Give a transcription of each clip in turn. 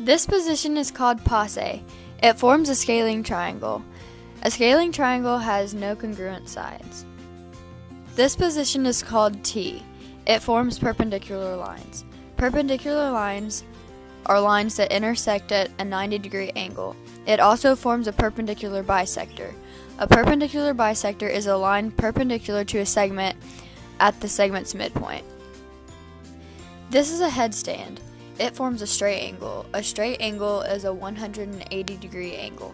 This position is called passe. It forms a scaling triangle. A scaling triangle has no congruent sides. This position is called T. It forms perpendicular lines. Perpendicular lines are lines that intersect at a 90-degree angle. It also forms a perpendicular bisector. A perpendicular bisector is a line perpendicular to a segment at the segment's midpoint. This is a headstand. It forms a straight angle. A straight angle is a 180-degree angle.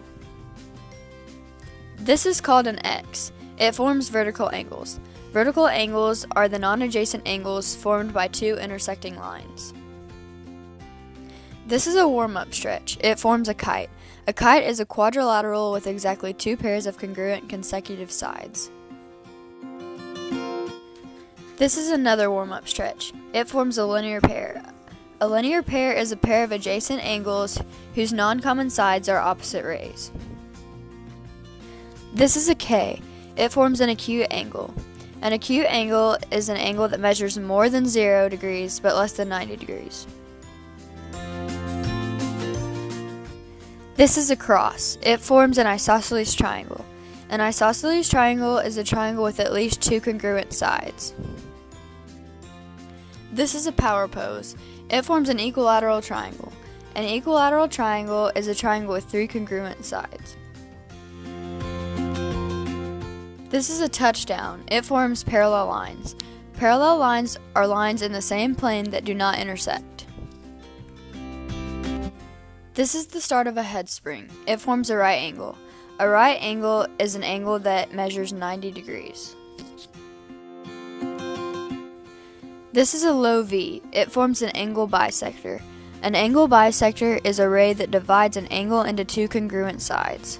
This is called an X. It forms vertical angles. Vertical angles are the non-adjacent angles formed by two intersecting lines. This is a warm-up stretch. It forms a kite. A kite is a quadrilateral with exactly two pairs of congruent consecutive sides. This is another warm-up stretch. It forms a linear pair. A linear pair is a pair of adjacent angles whose non-common sides are opposite rays. This is a K. It forms an acute angle. An acute angle is an angle that measures more than 0 degrees but less than 90 degrees. This is a cross. It forms an isosceles triangle. An isosceles triangle is a triangle with at least two congruent sides. This is a power pose. It forms an equilateral triangle. An equilateral triangle is a triangle with three congruent sides. This is a touchdown. It forms parallel lines. Parallel lines are lines in the same plane that do not intersect. This is the start of a head spring. It forms a right angle. A right angle is an angle that measures 90 degrees. This is a low V. It forms an angle bisector. An angle bisector is a ray that divides an angle into two congruent sides.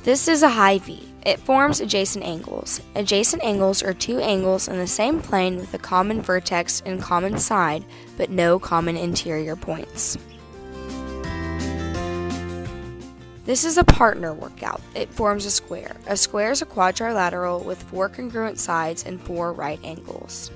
This is a high V. It forms adjacent angles. Adjacent angles are two angles in the same plane with a common vertex and common side, but no common interior points. This is a partner workout. It forms a square. A square is a quadrilateral with four congruent sides and four right angles.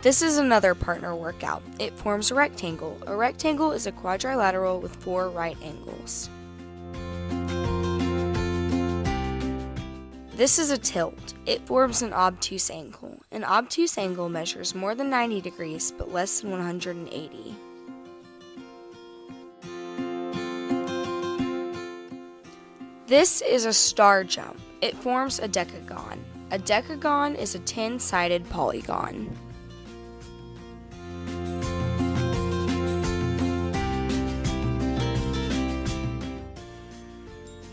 This is another partner workout. It forms a rectangle. A rectangle is a quadrilateral with four right angles. This is a tilt. It forms an obtuse angle. An obtuse angle measures more than 90 degrees but less than 180. This is a star jump. It forms a decagon. A decagon is a 10-sided polygon.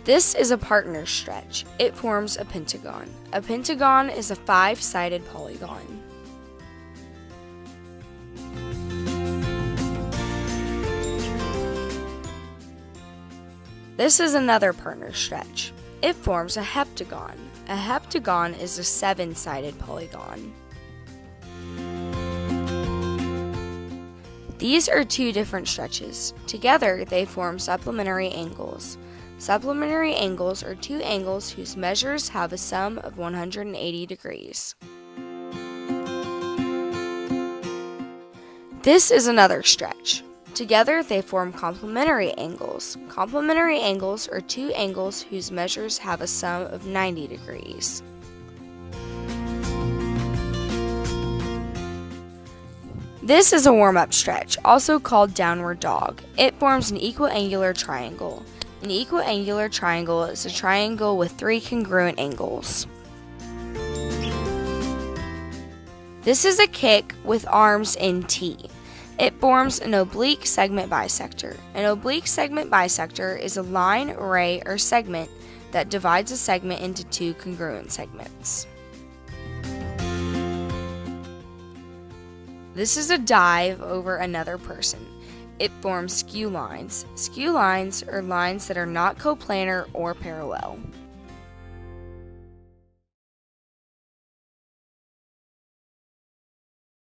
This is a partner stretch. It forms a pentagon. A pentagon is a 5-sided polygon. This is another partner stretch. It forms a heptagon. A heptagon is a 7-sided polygon. These are two different stretches. Together, they form supplementary angles. Supplementary angles are two angles whose measures have a sum of 180 degrees. This is another stretch. Together, they form complementary angles. Complementary angles are two angles whose measures have a sum of 90 degrees. This is a warm-up stretch, also called downward dog. It forms an equiangular triangle. An equiangular triangle is a triangle with three congruent angles. This is a kick with arms in T. It forms an oblique segment bisector. An oblique segment bisector is a line, ray, or segment that divides a segment into two congruent segments. This is a dive over another person. It forms skew lines. Skew lines are lines that are not coplanar or parallel.